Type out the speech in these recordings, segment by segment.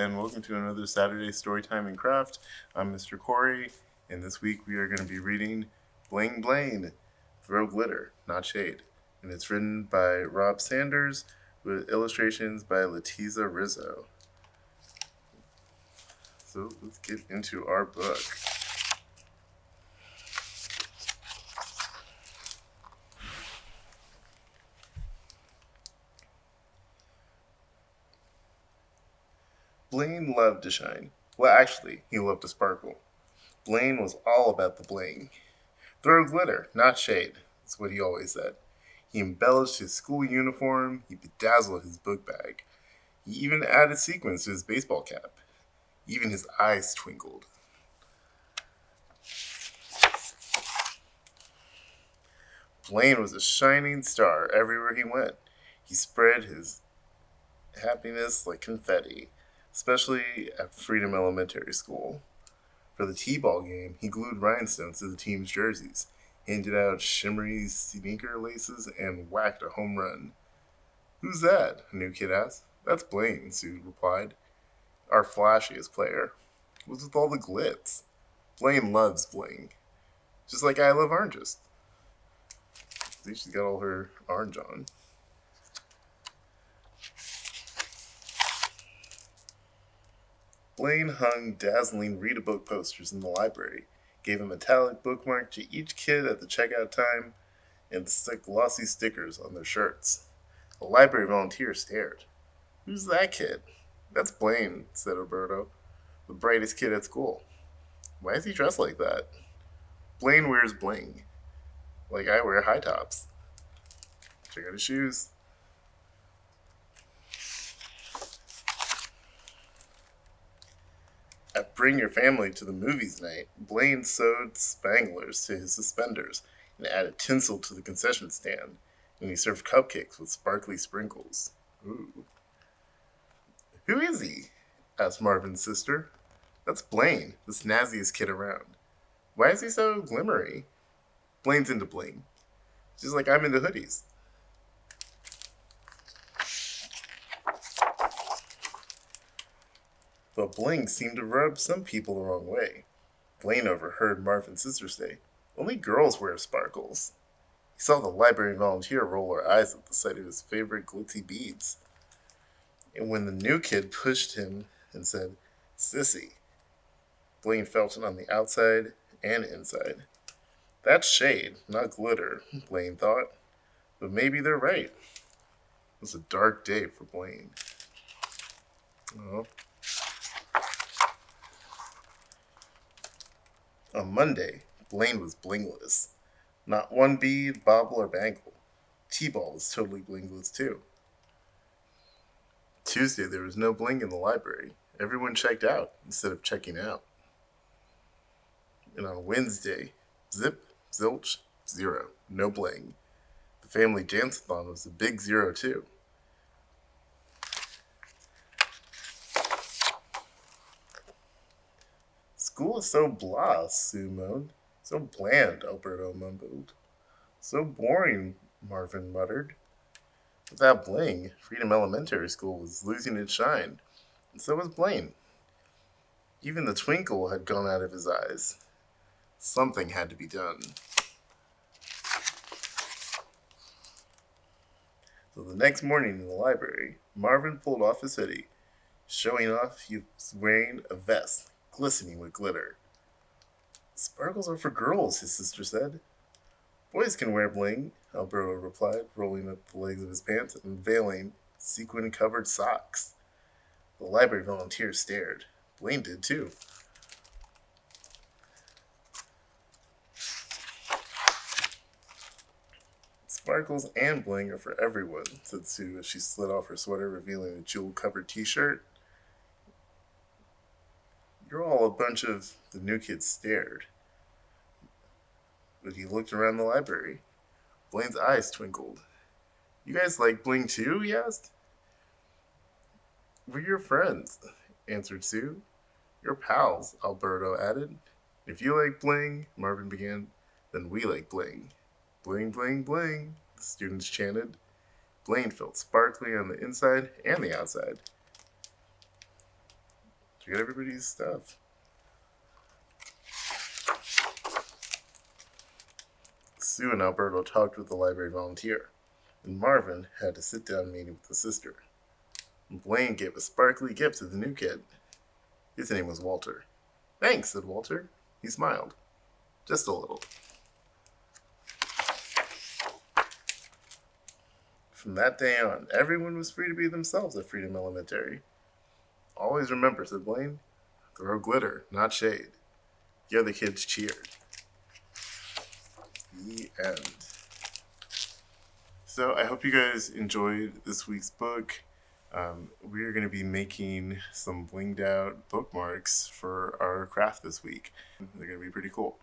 and welcome to another Saturday Storytime and Craft. I'm Mr. Cory, and this week we are going to be reading Bling, Blaine, Throw Glitter, Not Shade. And it's written by Rob Sanders with illustrations by Letiza Rizzo. So let's get into our book. Blaine loved to shine. Well, actually, he loved to sparkle. Blaine was all about the bling. Throw glitter, not shade, that's what he always said. He embellished his school uniform, he bedazzled his book bag. He even added sequins to his baseball cap. Even his eyes twinkled. Blaine was a shining star everywhere he went. He spread his happiness like confetti, especially at Freedom Elementary School. For the T-ball game, he glued rhinestones to the team's jerseys, handed out shimmery sneaker laces, and whacked a home run. "Who's that?" a new kid asked. "That's Blaine," Sue replied. "Our flashiest player." "What's with all the glitz?" "Blaine loves bling. Just like I love oranges." See, she's got all her orange on. Blaine hung dazzling read-a-book posters in the library, gave a metallic bookmark to each kid at the checkout time, and stuck glossy stickers on their shirts. A library volunteer stared. "Who's that kid?" "That's Blaine," said Alberto, "the brightest kid at school." "Why is he dressed like that?" "Blaine wears bling, like I wear high tops." Check out his shoes. At Bring Your Family to the Movies night, Blaine sewed spanglers to his suspenders and added tinsel to the concession stand, and he served cupcakes with sparkly sprinkles. Ooh. "Who is he?" asked Marvin's sister. "That's Blaine, the snazziest kid around." "Why is he so glimmery?" "Blaine's into bling. Just like I'm into hoodies." But bling seemed to rub some people the wrong way. Blaine overheard Marvin's sister say, "Only girls wear sparkles." He saw the library volunteer roll her eyes at the sight of his favorite glitzy beads. And when the new kid pushed him and said, "Sissy," Blaine felt it on the outside and inside. "That's shade, not glitter," Blaine thought. But maybe they're right. It was a dark day for Blaine. Oh. On Monday, Blaine was blingless. Not one bead, bauble, or bangle. T-ball was totally blingless too. Tuesday, there was no bling in the library. Everyone checked out instead of checking out. And on Wednesday, zip, zilch, zero. No bling. The family dance-a-thon was a big zero too. "School is so blah," Sue moaned. "So bland," Alberto mumbled. "So boring," Marvin muttered. Without Bling, Freedom Elementary School was losing its shine, and so was Blaine. Even the twinkle had gone out of his eyes. Something had to be done. So the next morning in the library, Marvin pulled off his hoodie, showing off he was wearing a vest glistening with glitter. "Sparkles are for girls," his sister said. "Boys can wear bling," Alberto replied, rolling up the legs of his pants and unveiling sequin-covered socks. The library volunteer stared. Blaine did too. "Sparkles and bling are for everyone," said Sue as she slid off her sweater, revealing a jewel-covered t-shirt. "You're all a bunch of..." The new kid stared. But he looked around the library. Blaine's eyes twinkled. "You guys like bling too?" he asked. "We're your friends," answered Sue. "Your pals," Alberto added. "If you like bling," Marvin began, "then we like bling." "Bling, bling, bling," the students chanted. Blaine felt sparkly on the inside and the outside. Check out everybody's stuff. Sue and Alberto talked with the library volunteer, and Marvin had a sit-down meeting with the sister. Blaine gave a sparkly gift to the new kid. His name was Walter. Thanks, said Walter. He smiled. Just a little. From that day on, everyone was free to be themselves at Freedom Elementary. Always remember, said Blaine, throw glitter, not shade. The other kids cheered. The end. So I hope you guys enjoyed this week's book. We are going to be making some blinged out bookmarks for our craft this week. They're going to be pretty cool.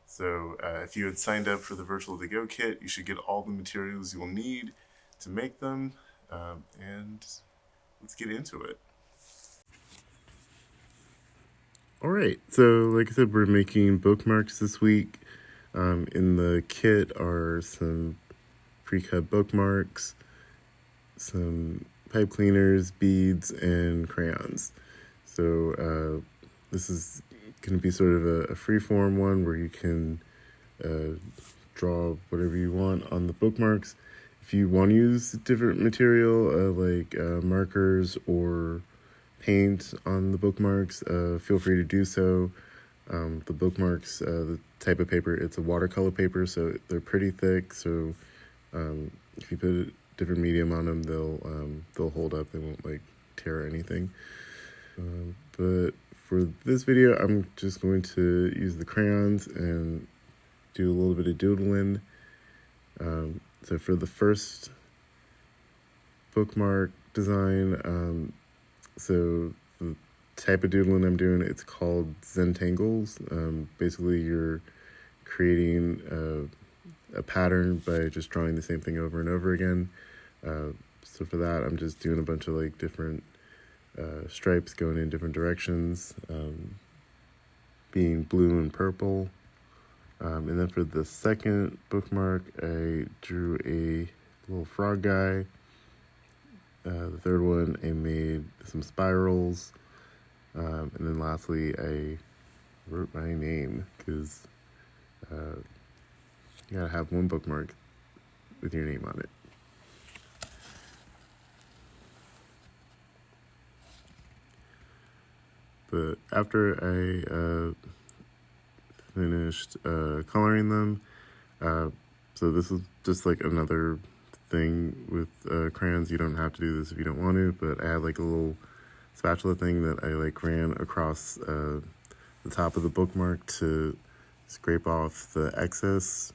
So if you had signed up for the Virtual To Go kit, you should get all the materials you'll need to make them. And let's get into it. Alright, so like I said, we're making bookmarks this week. In the kit are some pre-cut bookmarks, some pipe cleaners, beads, and crayons. So this is going to be sort of a free-form one where you can draw whatever you want on the bookmarks. If you want to use different material like markers or paint on the bookmarks, feel free to do so. The bookmarks, the type of paper, it's a watercolor paper, so they're pretty thick. So if you put a different medium on them, they'll hold up. They won't like tear or anything. But for this video, I'm just going to use the crayons and do a little bit of doodling. So for the first bookmark design, so the type of doodling I'm doing, it's called Zentangles. Basically, you're creating a pattern by just drawing the same thing over and over again. So for that, I'm just doing a bunch of like different stripes going in different directions, being blue and purple. And then for the second bookmark, I drew a little frog guy. The third one, I made some spirals. And then lastly, I wrote my name, because you gotta have one bookmark with your name on it. But after I finished coloring them, so this is just like another thing with crayons. You don't have to do this if you don't want to, but I had like a little spatula thing that I like ran across the top of the bookmark to scrape off the excess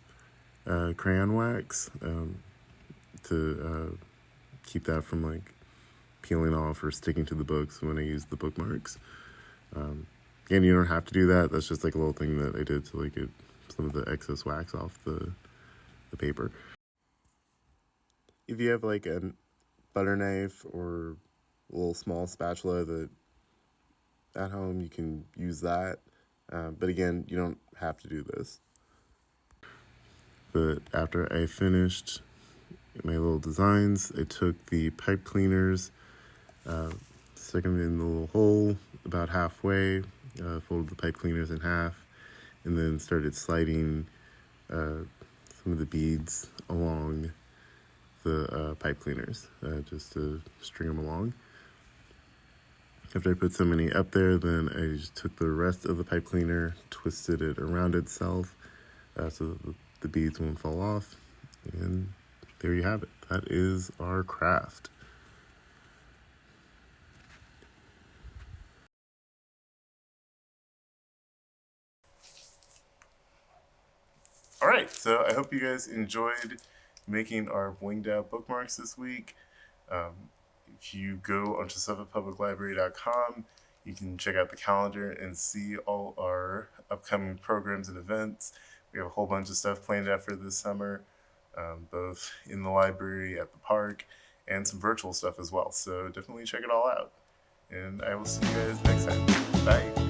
crayon wax, to keep that from like peeling off or sticking to the books when I use the bookmarks. And you don't have to do that. That's just like a little thing that I did to like get some of the excess wax off the paper. If you have like a butter knife or a little small spatula that at home, you can use that. But again, you don't have to do this. But after I finished my little designs, I took the pipe cleaners, stuck them in the little hole about halfway, folded the pipe cleaners in half, and then started sliding some of the beads along the pipe cleaners, just to string them along. After I put so many up there, then I just took the rest of the pipe cleaner, twisted it around itself, so that the beads won't fall off, and there you have it. That is our craft. Alright, so I hope you guys enjoyed making our blinged out bookmarks this week. If you go onto suffolkpubliclibrary.com, you can check out the calendar and see all our upcoming programs and events. We have a whole bunch of stuff planned out for this summer, both in the library, at the park, and some virtual stuff as well. So definitely check it all out. And I will see you guys next time. Bye.